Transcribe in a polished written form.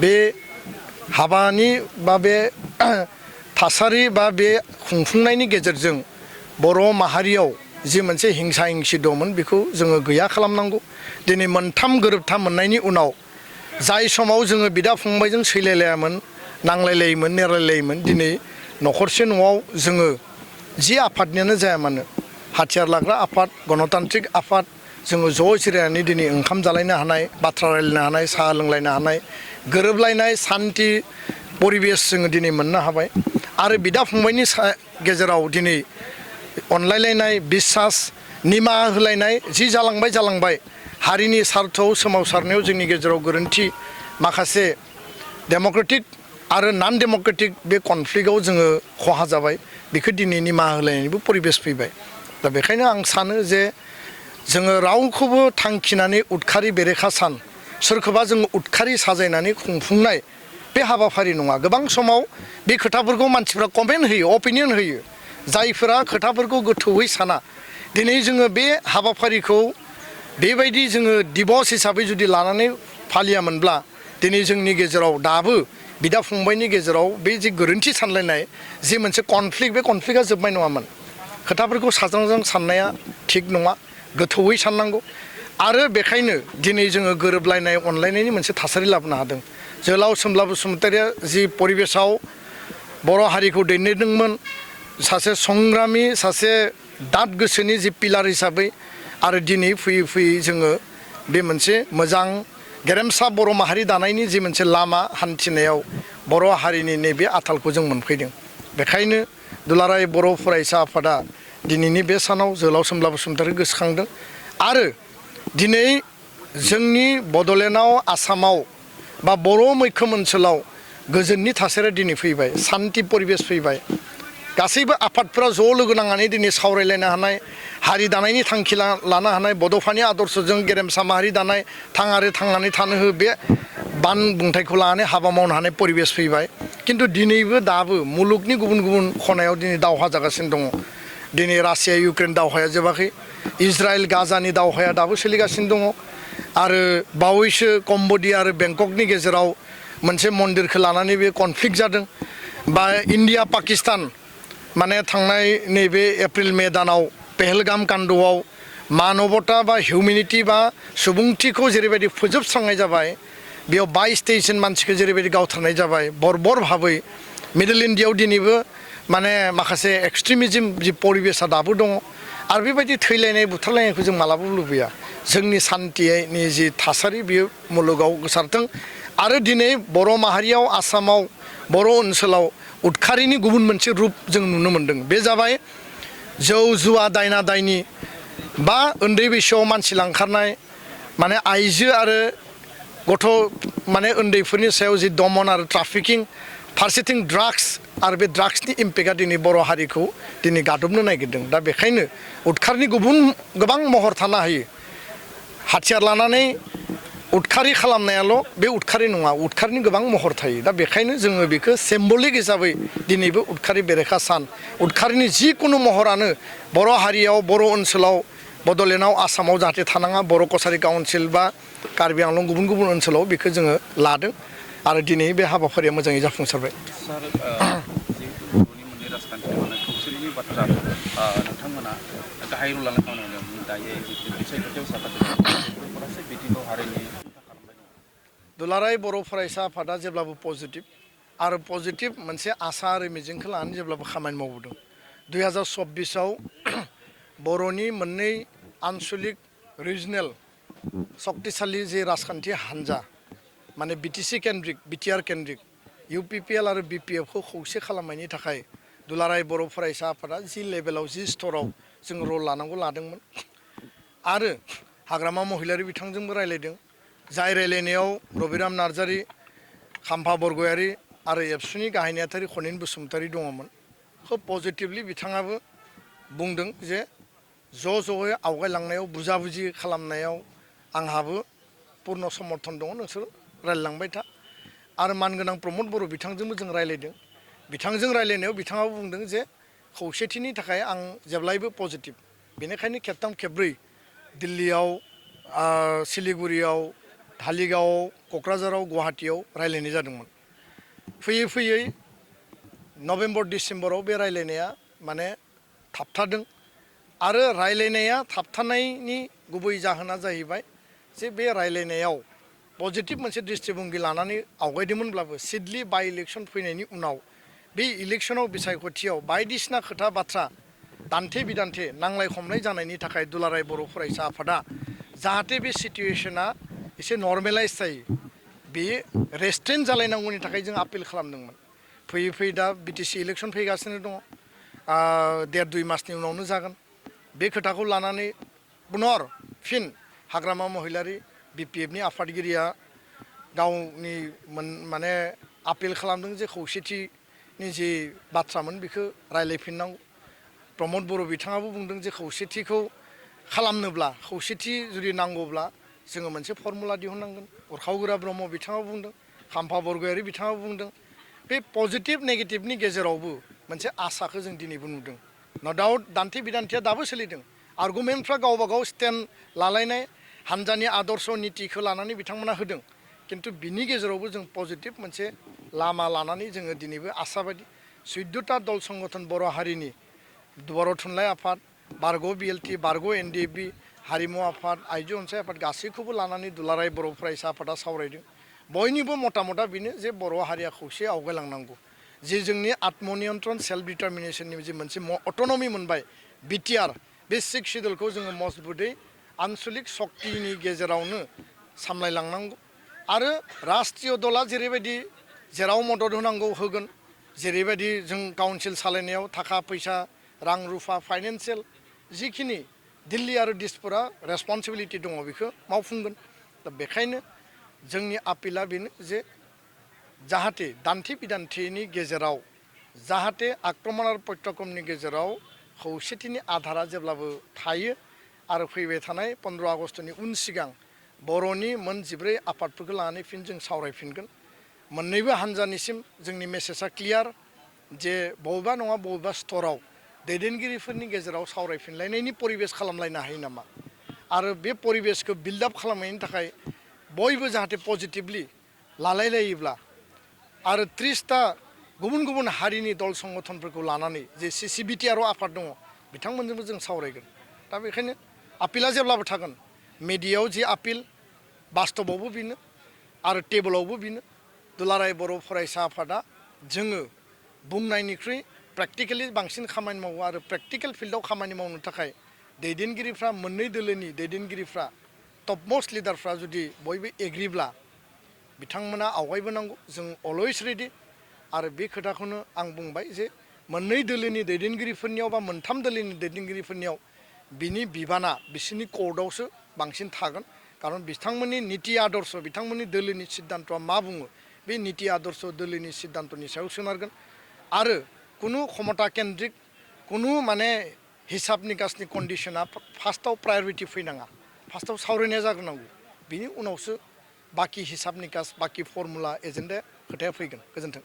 बे हाबानि बा बे थासारि बा बे खुंफुंनायनि गेजेरजों बर' माहारियाव जि मोनसे हिंसा हिंसि दंमोन बेखौ जोङो गैया खालामनांगौ। दिनै मोनथाम गोरोबथा मोननायनि उनाव जाय समाव जोङो बिदा फंबायजों सैलायलायामोन, नांलायलायोमोन, नेरायलायोमोन, दिनै न'खरसे न'आव जोङो जि आफादनियानो जाया मानो, हाथियार लाग्रा आफाद, गणतान्त्रिक आफाद, जोङो ज' जिरायनानै दिनै ओंखाम जालायनो हानाय, बाथ्रा रायलायनो हानाय, साहा लोंलायनो हानाय, गोरोबलायनाय सान्थि परिबेस जोङो दिनै मोननो हाबाय। आरो बिदा फंबायनि गेजेराव दिनै अनलायलायनाय, बिसास, निमाहा होलायनाय जि जालांबाय हारिनि सार्थआव सोमावसारनायाव जोंनि गेजेराव गोरोन्थि माखासे डेम'क्रेटिक आरो नन डेम'क्रेटिक बे कनफ्लिक्टआव जोङो खहा जाबाय, बेखौ दिनै निमाहा होलायनायनिबो परिबेस फैबाय। दा बेखायनो आं सानो जे जोङो रावखौबो थांखिनानै उदखारि बेरेखा सान, सोरखौबा जोङो उदखारि साजायनानै खुंफुंनाय बे हाबाफारि नङा। गोबां समाव बे खोथाफोरखौ मानसिफ्रा कमेन्ट होयो, अपिनियन होयो, जायफोरा खोथाफोरखौ गोथौयै साना। दिनै जोङो बे हाबाफारिखौ बेबायदि जोङो दिबस हिसाबै जुदि लानानै फालियामोनब्ला दिनै जोंनि गेजेराव दाबो बिदा फंबायनि गेजेराव बे जे गोरोन्थि सानलायनाय जे मोनसे कनफ्लिक्ट, बे कनफ्लिक्टआ जोबनाय नङामोन। खोथाफोरखौ साज्रां साननाया थिग नङा, गोथौयै साननांगौ। आरो बेखायनो दिनै जोङो गोरोबलायनाय, अनलायनायनि मोनसे थासारि लाबोनो हादों। जोहोलाव सोमब्ला बसुमतारिया जि परिबेसाव बर' हारिखौ दैदेनदोंमोन, सासे संग्रामि, सासे दाद गोसोनि जि पिलार हिसाबै, आरो दिनै फैयै फैयै जोङो बे मोनसे मोजां गेरेमसा बर' माहारि दानायनि जि मोनसे लामा हान्थिनायाव बर' हारिनि नैबे आथालखौ जों मोनफैदों। बेखायनो दुलाराय बर' फरायसा आफादा दिनैनि बे सानाव जोहोलाव सोमब्ला बसुमतारिखौ गोसोखांदों। आरो दिनै जोंनि बड'लेण्डआव, आसामाव बा बर' मैखोम ओनसोलाव गोजोननि थासारिया दिनै फैबाय, सान्थि परिबेस फैबाय। गासैबो आफादफोरा ज' लोगो नांनानै दिनै सावरायलायनो हानाय, हारि दानायनि थांखि लानो हानाय, बड'फानि आदर्शजों गेरेमसा माहारि दानाय, थां आरो थांनानै थानो हो बे बान बुंथायखौ लानानै हाबा मावनो हानाय परिबेस फैबाय। खिन्थु दिनैबो दाबो मुलुगनि गुबुन गुबुन खनायाव दिनै दावहा जागासिनो दङ। दिनै रासिया इउक्रेन दावहाया जोबाखै, इजराइल गाजानि दावहाया दाबो सोलिगासिनो दङ। आरो बावैसो कम्ब'डिया आरो बेंककनि गेजेराव मोनसे मन्दिरखौ लानानै बे कनफ्लिक्ट जादों। बा इन्डिया पाकिस्तान माने थांनाय नैबे एप्रिल मे दानाव पेहेलगाम कान्द'आव मानबता बा हिउमेनिटि बा सुबुंथिखौ जेरैबायदि फोजोबस्रांनाय जाबाय, बेयाव 22-23 जन मानसिखौ जेरैबायदि गावथारनाय जाबाय बर्बर भाबै, मिडल इन्डियायाव दिनैबो माने माखासे एक्सट्रिमिजम जि परिबेसा दाबो दङ। आरो बेबायदि थैलायनाय बुथारलायनायखौ जों मालाबाबो लुबैया। जोंनि सान्थिनि जि थासारि बेयो मुलुगाव गोसारथों। आरो दिनै बर' माहारियाव, आसामाव, बर' ओनसोलाव उदखारिनि गुबुन मोनसे रुप जों नुनो मोन्दों। बे जाबाय जौ जुवा, दायना दायनि, बा उन्दै बैसोआव मानसि लांखारनाय, माने आइजो आरो गथ' माने उन्दैफोरनि सायाव जि दमन आरो ट्राफिकिं, फारसेथिं ड्राग्स, आरो बे ड्राग्सनि इम्पेक्टआ दिनै बर' हारिखौ दिनै गादबनो नागिरदों। दा बेखायनो उदखारनि गोबां महर थानो हायो। हाथियार लानानै उदखारि खालामनायाल' बे उदखारि नङा, उदखारिनि गोबां महर थायो। दा बेखायनो जोङो बेखौ सिम्बलिक हिसाबै दिनैबो उदखारि बेरेखा सान, उदखारिनि जिकुनु महरानो बर' हारियाव, बर' ओनसोलाव, बड'लेण्डआव, आसामाव जाहाथे थानाङा, बर' कसारि काउन्सिल बा कार्बि आंलं गुबुन गुबुन ओनसोलाव बेखौ जोङो लादों। आरो दिनै बे हाबाफारिया मोजाङै जाफुंसारबाय। सार, जिहेतु बर'नि मोननै राजखान्थिनि माने खौसेथिनि बाथ्रा नोंथांमोना गाहाय रल लानो खामानि मावदों। दायो जितु बिसायख'थियाव साखाथि बेफोरासो बिथिंखौ हारिनि सिन्था खालामबाय दङ। दुलाराय बर' फरायसा आफादा जेब्लाबो पजिटिभ आरो पजिटिभ मोनसे आसा आरो मिजिंखौ लानानै जेब्लाबो खामानि मावबोदों। 2024आव बर'नि मोननै आनसलिक रिजनेल सक्तिशालि जे राजखान्थि हान्जा, माने बिटिसि केन्द्रिक, बिटिआर केन्द्रिक, इउपिपिएल आरो बिपिएफखौ खौसे खालामनायनि थाखाय दुलाराय बर' फरायसा आफादा जि लेभेलाव, जि स्तराव जों रल लानांगौ लादोंमोन। आरो हाग्रामा महिलारि बिथांजोंबो रायलायदों, जाय रायलायनायाव रबिराम नार्जारि, खाम्फा बरगयारि आरो एबसुनि गाहाय नेहाथारि खनिन बसुमतारि दङमोन। खोब पजिटिभलि बिथाङाबो बुंदों जे ज'यै आवगायलांनायाव, बुजाबुजि खालामनायाव आंहाबो पुर्न समर्थन दङ, नोंसोर रायलायलांबाय था। आरो मानगोनां प्रमद बर' बिथांजोंबो जों रायलायदों। बिथांजों रायलायनायाव बिथाङाबो बुंदों जे खौसेथिनि थाखाय आं जेब्लायबो पजिटिभ। बेनिखायनो खेबथाम खेबब्रै दिल्लीयाव, सिलिगुरियाव, धालिगाव क'क्राझाराव गुवाहाटियाव रायलायनाय जादोंमोन फैयै फैयै नभेम्बर डिसेम्बराव बे रायलायनाया माने थाबथादों आरो रायलायनाया थाबथानायनि गुबै जाहोना जाहैबाय जे बे रायलायनायाव पजिटिभ मोनसे दृष्टिभंगि लानानै आवगायदोंमोनब्लाबो सिडली बाइ इलेक्सन फैनायनि उनाव बे इलेक्सनाव बिसायख'थियाव बायदिसिना खोथा बाथ्रा दान्थे बिदान्थे नांलाय खमलाय जानायनि थाखाय दुलाराय बर' फरायसा आफादा जाहाथे बे सिटुएसना एसे नर्मेलाइज जायो बे रेस्ट्रेन्ट जालायनांगौनि थाखाय जों आपिल खालामदोंमोन फैयै फैयै दा बिटिसि इलेक्सन फैगासिनो दङ 1.5-2 मासनि उनावनो जागोन बे खोथाखौ लानानै पुनर फिन हाग्रामा महिलारि बिपिएफनि आफादगिरिया गावनि माने आपिल खालामदों जे खौसेथिनि जे बाथ्रामोन बेखौ रायलायफिननांगौ प्रमद बर' बिथाङाबो बुंदों जे खौसेथिखौ खालामनोब्ला खौसेथि जुदि नांगौब्ला जोङो मोनसे फर्मुला दिहुननांगोन उरखावगोरा ब्रह्म बिथाङाबो बुंदों खाम्फा बरगयारि बिथाङाबो बुंदों बे पजिटिभ नेगेटिभनि गेजेरावबो मोनसे आसाखौ जों दिनैबो नुदों न' डाउट दान्थे बिदान्थेया दाबो सोलिदों आर्गुमेन्टफ्रा गावबा गाव स्टेन्ड लालायनाय हान्जानि आदर्श नितिखौ लानानै बिथांमोना होदों किन्तु बिनि गेजेरावबो जों पजिटिभ मोनसे लामा लानानै जोङो दिनैबो आसाबादि 14टा दल संगठन बर' हारिनि बर' थुनलाइ आफाद बारग' बिएलटि बारग' एनडिएफबि हारिमु आफाद आइजो अनसाय आफाद गासैखौबो लानानै दुलाराय बर' फरायसा आफादा सावरायदों बयनिबो मतामता बेनो जे बर' हारिया खौसे आवगायलांनांगौ जे जोंनि आत्मनियन्त्रण सेल्फ डिटारमिनेसननि जे मोनसे अट'नमि मोनबाय बिटिआर बे 6 सिडुलखौ जोङो मजबुतै आन्सलिक शक्तिनि गेजेरावनो सामलायलांनांगौ आरो राष्ट्रीय दला जेरैबायदि जेराव मदद होनांगौ होगोन जेरैबायदि जों काउन्सिल सालायनायाव थाखा फैसा रां रुफा फाइनेन्सियेल जिखिनि दिल्ली आरो दिसपुरा रेसपन्सिबिलिटि दङ बेखौ मावफुंगोन दा बेखायनो जोंनि आपिला बेनो जे जाहाथे दान्थे बिदान्थेनि गेजेराव जाहाथे आक्रमण आरो प्रत्याक्रमनि गेजेराव खौसेथिनि आधारा जेब्लाबो थायो आरो फैबाय थानाय 15 आगस्टनि उन सिगां बर'नि मोन 14 आफादफोरखौ लानानै फिन जों सावरायफिनगोन मोननैबो हान्जानिसिम जोंनि मेसेजआ क्लियार जे बबेबा नङा बबेबा स्तराव दैदेनगिरिफोरनि गेजेराव सावरायफिनलायनायनि परिबेस खालामलायनो हायो नामा आरो बे परिबेसखौ बिल्ड आप खालामनायनि थाखाय बयबो जाहाथे पजिटिभलि लालायलायोब्ला आरो 30टा गुबुन गुबुन हारिनि दल संगठनफोरखौ लानानै जे सिसिबिटिआर आफाद दङ बिथांमोनजोंबो जों सावरायगोन दा बेखायनो आपिला जेब्लाबो थागोन मेडियायाव जि आपिल बास्तबावबो बेनो आरो टेबोलावबो बेनो दुलाराय बर' फरायसा आफादा जोङो बुंनायनिख्रुइ प्रेक्टिकेलि बांसिन खामानि मावो आरो प्रेक्टिकेल फिल्डआव खामानि मावनो थाखाय दैदेनगिरिफ्रा मोननै दोलोनि दैदेनगिरिफ्रा टपमस्ट लिडारफ्रा जुदि बयबो एग्रिब्ला बिथांमोना आवगायबोनांगौ जों अलवेज रेडि आरो बे खोथाखौनो आं बुंबाय जे मोननै दोलोनि दैदेनगिरिफोरनियाव बा मोनथाम दोलोनि दैदेनगिरिफोरनियाव बिनि बिबाना बिसोरनि कर्टआवसो बांसिन थागोन खारन बिथांमोननि निति आदर्श बिथांमोननि दोलोनि सिद्धान्तआ मा बुङो बे निति आदर्श दोलोनि सिद्धान्तनि सायाव सोनारगोन आरो कुनु क्षमता केन्द्रिक कुनु माने हिसाब निकासनि कन्डिशना फार्स्टआव प्रायरिटि फैनाङा फार्स्टआव सावरायनाया जाग्रोनांगौ बिनि उनावसो बाखि हिसाब निकास बाखि फर्मुला एजेन्डा खोथाया फैगोन गोजोन्थों